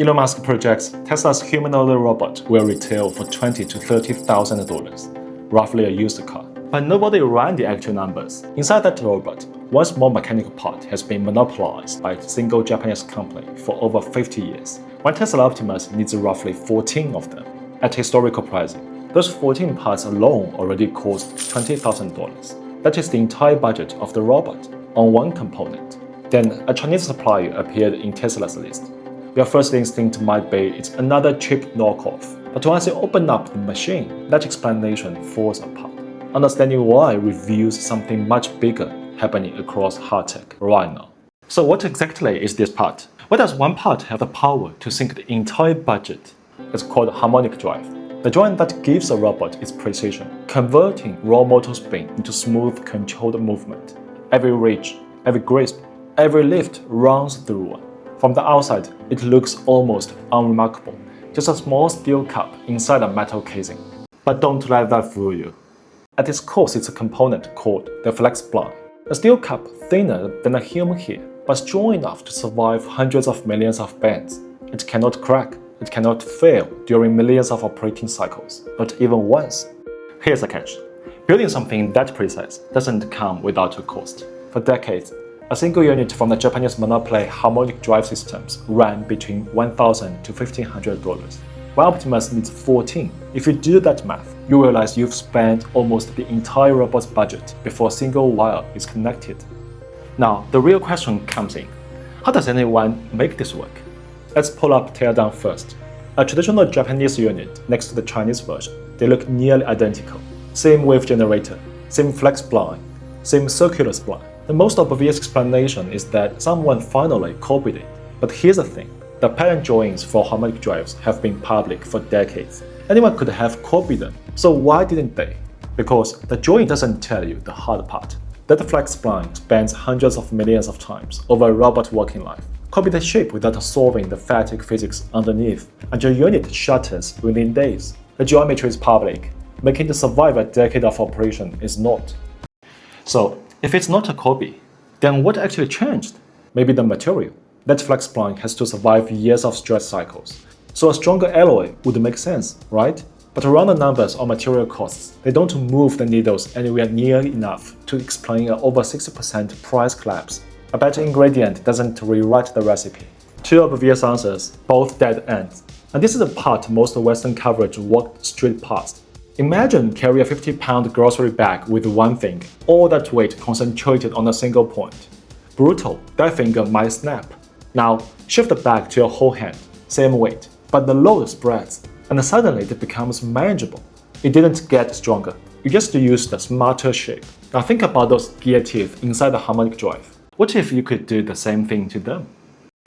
Elon Musk projects Tesla's humanoid robot will retail for $20,000 to $30,000, roughly a used car. But nobody ran the actual numbers. Inside that robot, one small mechanical part has been monopolized by a single Japanese company for over 50 years, while Tesla Optimus needs roughly 14 of them. At historical pricing, those 14 parts alone already cost $20,000. That is the entire budget of the robot on one component. Then a Chinese supplier appeared in Tesla's list. Your first instinct might be it's another cheap knockoff, but once you open up the machine, that explanation falls apart. Understanding why reveals something much bigger happening across hard tech right now. So what exactly is this part? Why does one part have the power to sink the entire budget? It's called Harmonic Drive, the joint that gives a robot its precision, converting raw motor spin into smooth, controlled movement. Every reach, every grasp, every lift runs through one. From the outside, it looks almost unremarkable, just a small steel cup inside a metal casing. But don't let that fool you. At its core sits a component called the flex spline, a steel cup thinner than a human hair, but strong enough to survive hundreds of millions of bends. It cannot crack, it cannot fail during millions of operating cycles, not even once. Here's the catch. Building something that precise doesn't come without a cost. For decades, a single unit from the Japanese monopoly Harmonic Drive systems ran between $1,000 to $1,500, while Optimus needs 14. If you do that math, you realize you've spent almost the entire robot's budget before a single wire is connected. Now, the real question comes in. How does anyone make this work? Let's pull up Teardown first. A traditional Japanese unit next to the Chinese version. They look nearly identical. Same wave generator, same flex spline, same circular spline. The most obvious explanation is that someone finally copied it. But here's the thing. The patent drawings for harmonic drives have been public for decades. Anyone could have copied them. So why didn't they? Because the drawing doesn't tell you the hard part. That flex spline spans hundreds of millions of times over a robot working life. Copy the shape without solving the static physics underneath, and your unit shatters within days. The geometry is public. Making it survive a decade of operation is not. So, if it's not a copy, then what actually changed? Maybe the material. That flex spline has to survive years of stress cycles. So a stronger alloy would make sense, right? But around the numbers or material costs, they don't move the needles anywhere near enough to explain an over 60% price collapse. A better ingredient doesn't rewrite the recipe. Two obvious answers, both dead ends. And this is the part most Western coverage walked straight past. Imagine carrying a 50-pound grocery bag with one thing, all that weight concentrated on a single point. Brutal, that finger might snap. Now, shift the bag to your whole hand, same weight, but the load spreads, and suddenly it becomes manageable. It didn't get stronger, you just used a smarter shape. Now think about those gear teeth inside the harmonic drive. What if you could do the same thing to them?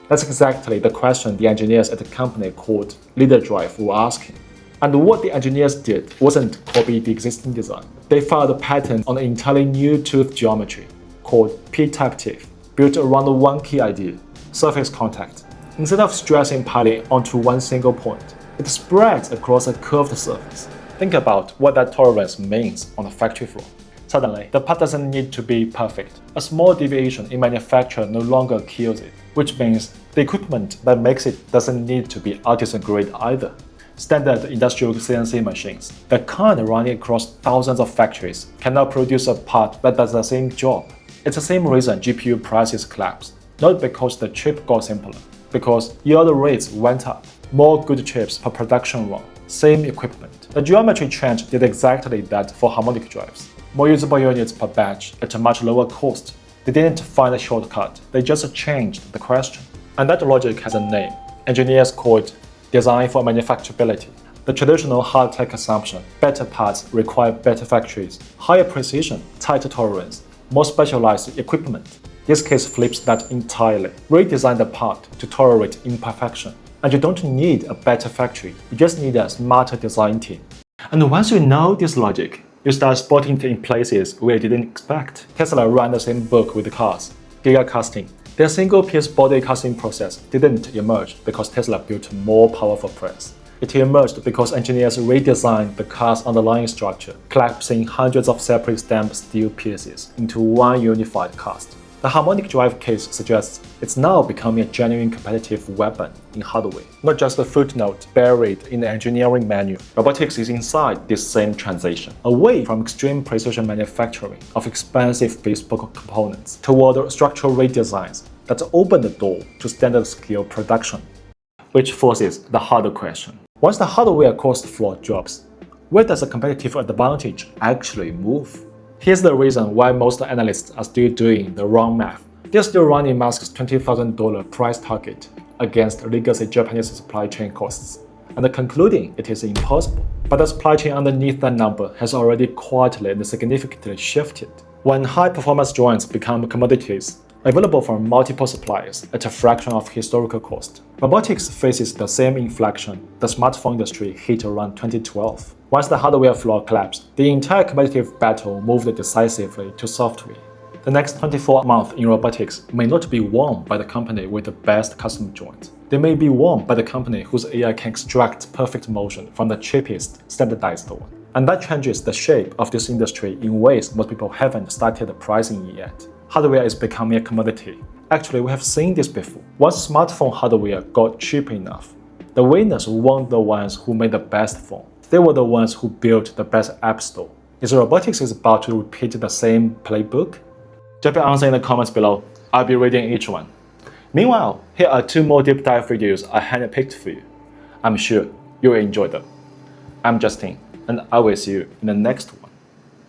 That's exactly the question the engineers at a company called Leader Drive were asking. And what the engineers did wasn't copy the existing design. They filed a patent on an entirely new tooth geometry called P-type teeth, built around one key idea: surface contact. Instead of stressing piling onto one single point, it spreads across a curved surface. Think about what that tolerance means on the factory floor. Suddenly, the part doesn't need to be perfect. A small deviation in manufacture no longer kills it, which means the equipment that makes it doesn't need to be artisan grade either. Standard industrial CNC machines, the kind running across thousands of factories, cannot produce a part that does the same job. It's the same reason GPU prices collapsed, not because the chip got simpler, because yield rates went up, more good chips per production run, same equipment. The geometry change did exactly that for harmonic drives. More usable units per batch at a much lower cost. They didn't find a shortcut, they just changed the question. And that logic has a name. Engineers call it design for manufacturability. The traditional hard-tech assumption, better parts require better factories, higher precision, tighter tolerance, more specialized equipment. This case flips that entirely. Redesign the part to tolerate imperfection. And you don't need a better factory, you just need a smarter design team. And once you know this logic, you start spotting it in places where you didn't expect. Tesla ran the same book with the cars. Gigacasting. Their single-piece body casting process didn't emerge because Tesla built a more powerful press. It emerged because engineers redesigned the car's underlying structure, collapsing hundreds of separate stamped steel pieces into one unified cast. The Harmonic Drive case suggests it's now becoming a genuine competitive weapon in hardware, not just a footnote buried in the engineering manual. Robotics is inside this same transition, away from extreme precision manufacturing of expensive bespoke components toward structural redesigns that open the door to standard-scale production. Which forces the harder question. Once the hardware cost floor drops, where does the competitive advantage actually move? Here's the reason why most analysts are still doing the wrong math. They're still running Musk's $20,000 price target against legacy Japanese supply chain costs, and concluding it is impossible. But the supply chain underneath that number has already quietly and significantly shifted. When high-performance joints become commodities, available from multiple suppliers at a fraction of historical cost, robotics faces the same inflection the smartphone industry hit around 2012. Once the hardware floor collapsed, the entire competitive battle moved decisively to software. The next 24 months in robotics may not be won by the company with the best custom joints. They may be won by the company whose AI can extract perfect motion from the cheapest standardized one. And that changes the shape of this industry in ways most people haven't started pricing it yet. Hardware is becoming a commodity. Actually, we have seen this before. Once smartphone hardware got cheap enough, the winners weren't the ones who made the best phone. They were the ones who built the best app store. Is robotics about to repeat the same playbook? Drop your answer in the comments below. I'll be reading each one. Meanwhile, here are 2 more deep dive videos I handpicked for you. I'm sure you'll enjoy them. I'm Justin, and I will see you in the next one.